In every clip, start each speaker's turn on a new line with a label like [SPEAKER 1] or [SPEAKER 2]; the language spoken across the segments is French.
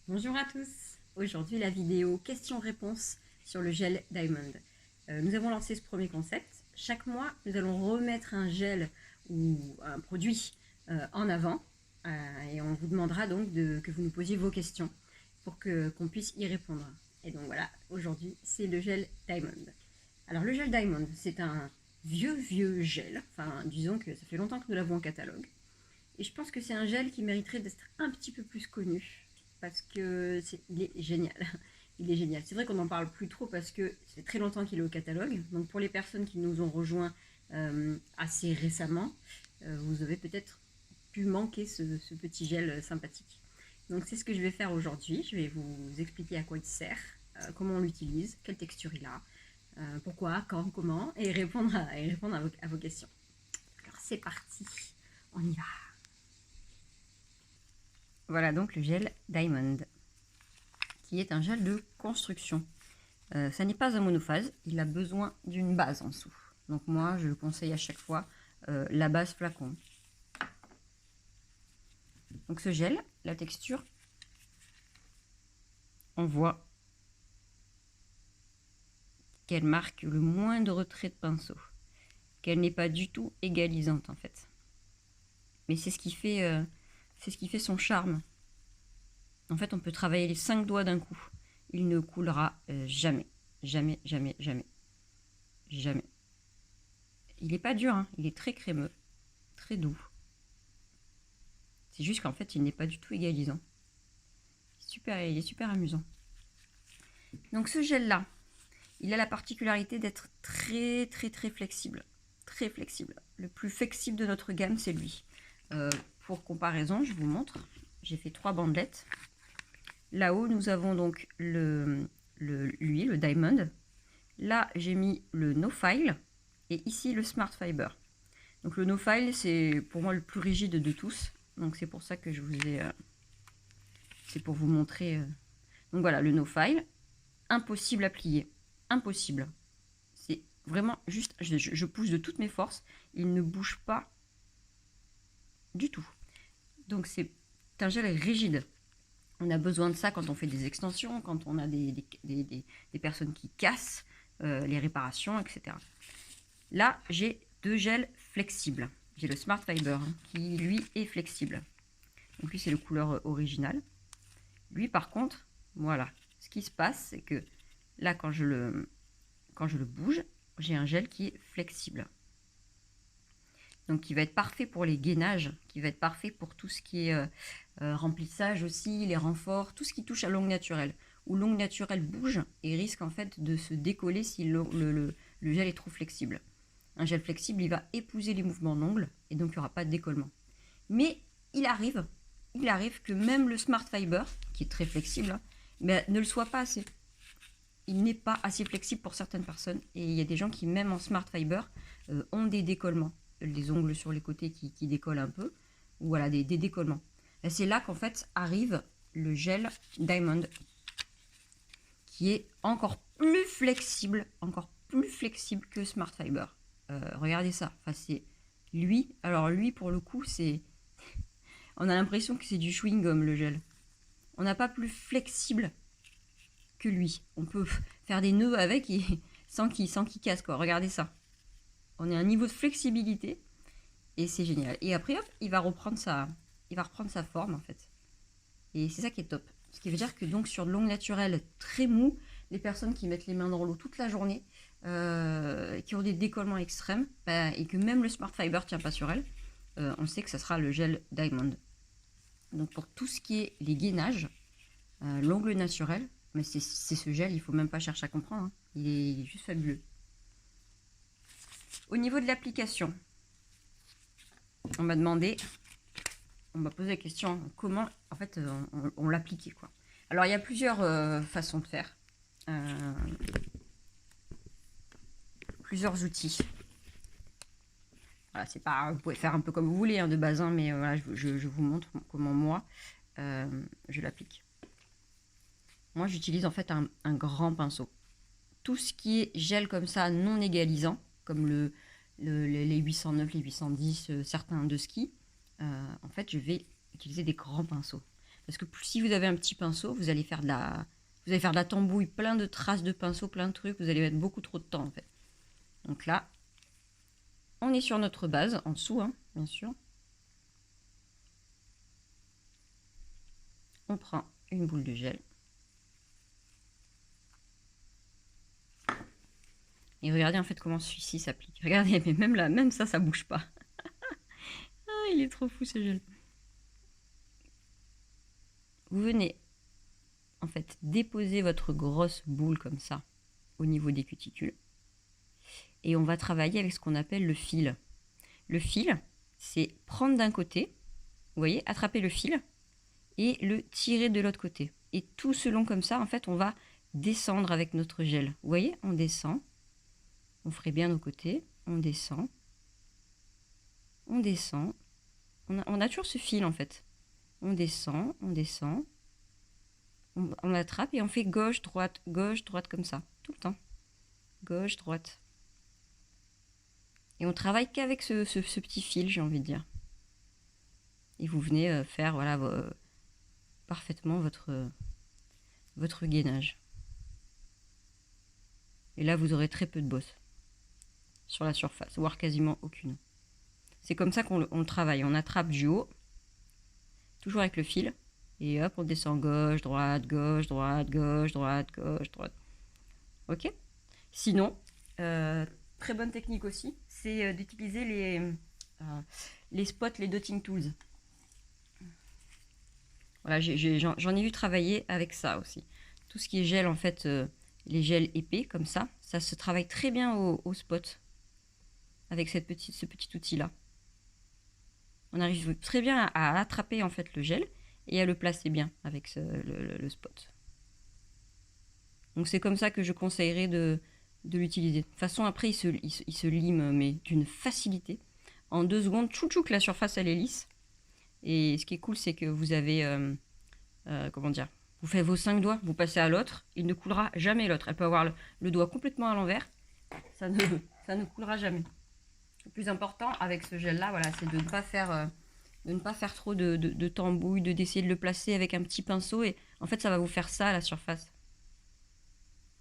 [SPEAKER 1] Bonjour à tous. Aujourd'hui la vidéo questions-réponses sur le gel Diamond. Nous avons lancé ce premier concept. Chaque mois nous allons remettre un gel ou un produit en avant et on vous demandera donc que vous nous posiez vos questions pour qu'on puisse y répondre. Et donc voilà, aujourd'hui c'est le gel Diamond. Alors le gel Diamond, c'est un vieux gel, enfin disons que ça fait longtemps que nous l'avons en catalogue. Et je pense que c'est un gel qui mériterait d'être un petit peu plus connu parce que il est génial. Il est génial. C'est vrai qu'on n'en parle plus trop parce que c'est très longtemps qu'il est au catalogue. Donc pour les personnes qui nous ont rejoints assez récemment, vous avez peut-être pu manquer ce petit gel sympathique. Donc c'est ce que je vais faire aujourd'hui. Je vais vous expliquer à quoi il sert, comment on l'utilise, quelle texture il a, pourquoi, quand, comment, et répondre à vos questions. Alors c'est parti, on y va. Voilà donc le gel Diamond, qui est un gel de construction. Ça n'est pas un monophase, il a besoin d'une base en dessous. Donc moi, je le conseille à chaque fois la base flacon. Donc ce gel, la texture, on voit qu'elle marque le moindre trait de pinceau, qu'elle n'est pas du tout égalisante en fait. Mais c'est ce qui fait son charme. En fait, on peut travailler les 5 doigts d'un coup. Il ne coulera jamais. Jamais, jamais, jamais. Jamais. Il n'est pas dur, hein. Il est très crémeux, très doux. C'est juste qu'en fait, il n'est pas du tout égalisant. Il est super amusant. Donc ce gel-là, il a la particularité d'être très flexible. Très flexible. Le plus flexible de notre gamme, c'est lui. Pour comparaison, je vous montre. J'ai fait 3 bandelettes. Là-haut, nous avons donc le Diamond. Là, j'ai mis le No File. Et ici, le Smart Fiber. Donc le No File, c'est pour moi le plus rigide de tous. Donc c'est pour ça que je vous ai... c'est pour vous montrer... Donc voilà, le No File. Impossible à plier. Impossible. C'est vraiment juste... Je pousse de toutes mes forces. Il ne bouge pas du tout. Donc c'est un gel rigide. On a besoin de ça quand on fait des extensions, quand on a des personnes qui cassent les réparations, etc. Là, j'ai 2 gels flexibles. J'ai le Smart Fiber qui, lui, est flexible. Donc lui, c'est le couleur originale. Lui, par contre, voilà. Ce qui se passe, c'est que là, quand je le bouge, j'ai un gel qui est flexible. Donc, qui va être parfait pour les gainages, qui va être parfait pour tout ce qui est remplissage aussi, les renforts, tout ce qui touche à l'ongle naturel. Où l'ongle naturel bouge et risque en fait de se décoller si le gel est trop flexible. Un gel flexible, il va épouser les mouvements d'ongle et donc il n'y aura pas de décollement. Mais il arrive que même le Smart Fiber, qui est très flexible, mais ne le soit pas assez. Il n'est pas assez flexible pour certaines personnes et il y a des gens qui, même en Smart Fiber, ont des décollements. Les ongles sur les côtés qui décollent un peu, ou voilà, des décollements. C'est là qu'en fait arrive le gel Diamond, qui est encore plus flexible que Smart Fiber. Regardez ça, enfin, c'est lui. Alors lui, pour le coup, c'est... On a l'impression que c'est du chewing-gum, le gel. On n'a pas plus flexible que lui. On peut faire des nœuds avec et sans qu'il casse, quoi. Regardez ça. On est à un niveau de flexibilité et c'est génial. Et après, hop, il va reprendre sa forme, en fait. Et c'est ça qui est top. Ce qui veut dire que donc sur de l'ongle naturel très mou, les personnes qui mettent les mains dans l'eau toute la journée, qui ont des décollements extrêmes, et que même le Smart Fiber ne tient pas sur elle, on sait que ça sera le gel Diamond. Donc pour tout ce qui est les gainages, l'ongle naturel, mais c'est ce gel, il ne faut même pas chercher à comprendre, hein. Il est juste fabuleux. Au niveau de l'application, on m'a posé la question comment en fait on l'appliquait, quoi. Alors il y a plusieurs façons de faire, plusieurs outils. Voilà, c'est pas, vous pouvez faire un peu comme vous voulez, hein, de base, hein, mais voilà, je vous montre comment moi je l'applique. Moi j'utilise en fait un grand pinceau. Tout ce qui est gel comme ça non égalisant, comme les 809, les 810, certains de ski, en fait je vais utiliser des grands pinceaux. Parce que si vous avez un petit pinceau, vous allez faire de la tambouille, plein de traces de pinceau, plein de trucs. Vous allez mettre beaucoup trop de temps en fait. Donc là, on est sur notre base, en dessous, hein, bien sûr. On prend une boule de gel. Et regardez en fait comment celui-ci s'applique. Regardez, mais même là, même ça bouge pas. Ah, il est trop fou ce gel. Vous venez en fait déposer votre grosse boule comme ça au niveau des cuticules. Et on va travailler avec ce qu'on appelle le fil. Le fil, c'est prendre d'un côté, vous voyez, attraper le fil et le tirer de l'autre côté. Et tout ce long comme ça, en fait, on va descendre avec notre gel. Vous voyez, on descend. On ferait bien nos côtés. On descend. On descend. On a toujours ce fil, en fait. On descend, on descend. On attrape et on fait gauche, droite, comme ça. Tout le temps. Gauche, droite. Et on travaille qu'avec ce petit fil, j'ai envie de dire. Et vous venez faire voilà, parfaitement votre gainage. Et là, vous aurez très peu de bosses sur la surface, voire quasiment aucune. C'est comme ça qu'on travaille. On attrape du haut, toujours avec le fil. Et hop, on descend gauche, droite, gauche, droite, gauche, droite, gauche, droite. Ok? Sinon, très bonne technique aussi, c'est d'utiliser les spots, les dotting tools. Voilà, j'en ai vu travailler avec ça aussi. Tout ce qui est gel, en fait, les gels épais comme ça, ça se travaille très bien au spot avec ce petit outil-là. On arrive très bien à attraper en fait le gel et à le placer bien avec le spot. Donc c'est comme ça que je conseillerais de l'utiliser. De toute façon, après, il se lime, mais d'une facilité. En 2 secondes, tchouc, la surface, elle est lisse. Et ce qui est cool, c'est que vous avez, comment dire, vous faites vos 5 doigts, vous passez à l'autre, il ne coulera jamais l'autre. Elle peut avoir le doigt complètement à l'envers, ça ne coulera jamais. Le plus important avec ce gel-là, voilà, c'est de ne pas faire trop de tambouille, d'essayer de le placer avec un petit pinceau. Et en fait, ça va vous faire ça à la surface.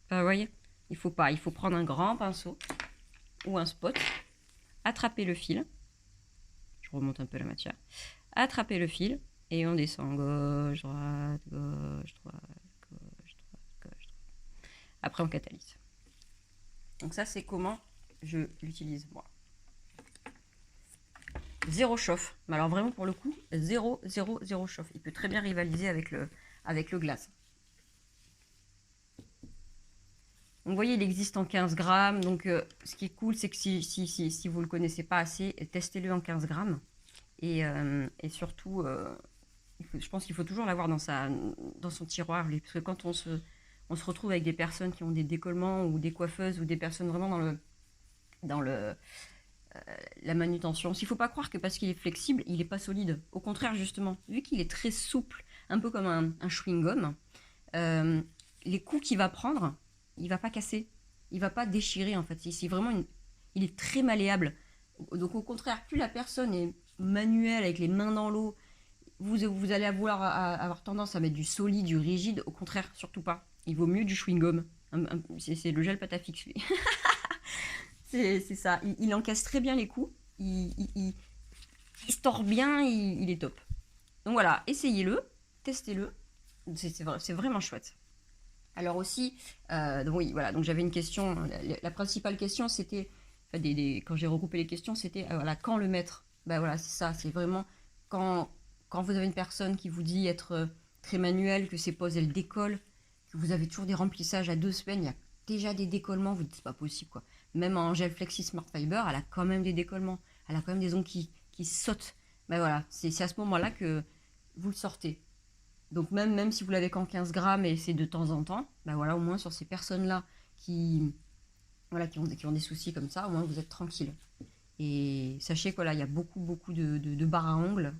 [SPEAKER 1] Enfin, vous voyez, il faut prendre un grand pinceau ou un spot, attraper le fil. Je remonte un peu la matière. Attraper le fil et on descend gauche, droite, gauche, droite, gauche, droite, gauche, droite. Après, on catalyse. Donc ça, c'est comment je l'utilise moi. 0 chauffe. Mais alors vraiment, pour le coup, 0 chauffe. Il peut très bien rivaliser avec le glace. Donc, vous voyez, il existe en 15 grammes. Donc, ce qui est cool, c'est que si vous ne le connaissez pas assez, testez-le en 15 grammes. Et surtout, je pense qu'il faut toujours l'avoir dans son tiroir. Parce que quand on se retrouve avec des personnes qui ont des décollements ou des coiffeuses ou des personnes vraiment dans la manutention. Il ne faut pas croire que parce qu'il est flexible, il n'est pas solide. Au contraire, justement, vu qu'il est très souple, un peu comme un chewing-gum, les coups qu'il va prendre, il ne va pas casser. Il ne va pas déchirer, en fait. Il est très malléable. Donc, au contraire, plus la personne est manuelle, avec les mains dans l'eau, vous allez avoir tendance à mettre du solide, du rigide. Au contraire, surtout pas. Il vaut mieux du chewing-gum. C'est le gel pâte à fixe, lui. C'est ça, il encaisse très bien les coups, il se tord bien, il est top. Donc voilà, essayez-le, testez-le, c'est vraiment chouette. Alors aussi, donc oui, voilà, donc j'avais une question, la principale question c'était, quand j'ai regroupé les questions, c'était voilà, quand le mettre. Ben voilà, c'est ça, c'est vraiment quand vous avez une personne qui vous dit être très manuelle, que ses poses elles décollent, que vous avez toujours des remplissages à 2 semaines, il y a déjà des décollements, vous dites c'est pas possible quoi. Même en gel Flexi Smart Fiber, elle a quand même des décollements, elle a quand même des ongles qui sautent. Ben voilà, c'est à ce moment-là que vous le sortez. Donc même si vous l'avez qu'en 15 grammes et c'est de temps en temps, ben voilà, au moins sur ces personnes-là qui ont des soucis comme ça, au moins vous êtes tranquille. Et sachez que là, il y a beaucoup de barres à ongles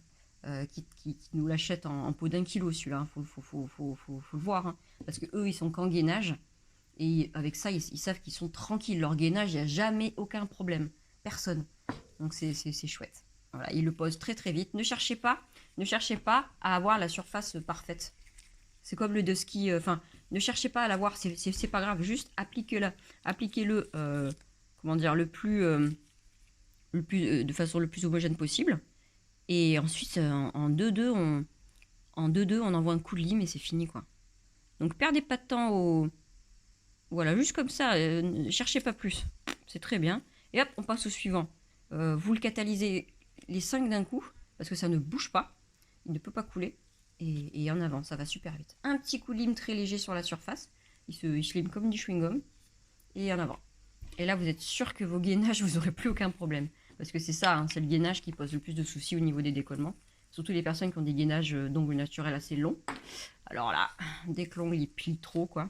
[SPEAKER 1] qui nous l'achètent en pot d'1 kilo celui-là. Faut le voir, hein, parce que eux ils sont qu'en gainage. Et avec ça, ils savent qu'ils sont tranquilles. Leur gainage, il n'y a jamais aucun problème. Personne. Donc c'est chouette. Voilà, ils le posent très très vite. Ne cherchez pas. ne cherchez pas à avoir la surface parfaite. C'est comme le de ski, enfin, ne cherchez pas à l'avoir, c'est pas grave, juste appliquez-le, comment dire, de façon le plus homogène possible. Et ensuite, en 2-2, on envoie un coup de lime et c'est fini, quoi. Donc, perdez pas de temps voilà, juste comme ça, ne cherchez pas plus. C'est très bien. Et hop, on passe au suivant. Vous le catalysez les 5 d'un coup, parce que ça ne bouge pas. Il ne peut pas couler. Et en avant, ça va super vite. Un petit coup de lime très léger sur la surface. Il se lime comme du chewing-gum. Et en avant. Et là, vous êtes sûr que vos gainages, vous n'aurez plus aucun problème. Parce que c'est ça, hein, c'est le gainage qui pose le plus de soucis au niveau des décollements. Surtout les personnes qui ont des gainages d'ongles naturels assez longs. Alors là, dès que l'ongle il plie trop, quoi.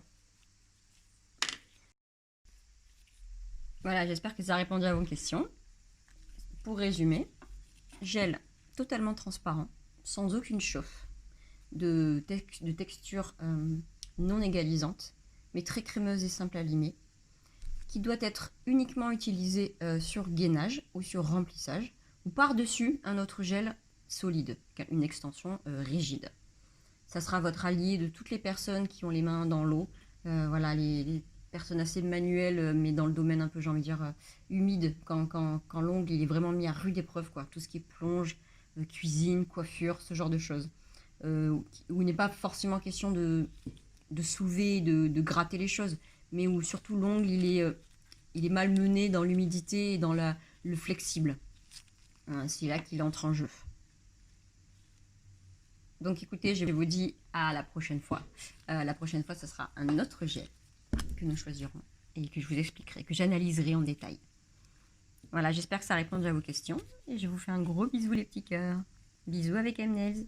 [SPEAKER 1] Voilà, j'espère que ça a répondu à vos questions. Pour résumer, gel totalement transparent, sans aucune chauffe, de texture non égalisante, mais très crémeuse et simple à limer, qui doit être uniquement utilisé sur gainage ou sur remplissage, ou par-dessus un autre gel solide, une extension rigide. Ça sera votre allié de toutes les personnes qui ont les mains dans l'eau, voilà, les personnes assez manuelles, mais dans le domaine un peu, j'ai envie de dire, humide, quand l'ongle il est vraiment mis à rude épreuve, quoi. Tout ce qui est plonge, cuisine, coiffure, ce genre de choses. Où il n'est pas forcément question de soulever, de gratter les choses, mais où surtout l'ongle il est malmené dans l'humidité et dans le flexible. C'est là qu'il entre en jeu. Donc écoutez, je vous dis à la prochaine fois. La prochaine fois, ce sera un autre gel que nous choisirons et que je vous expliquerai, que j'analyserai en détail. Voilà, j'espère que ça a répondu à vos questions. Et je vous fais un gros bisou les petits cœurs. Bisous avec M-Nails.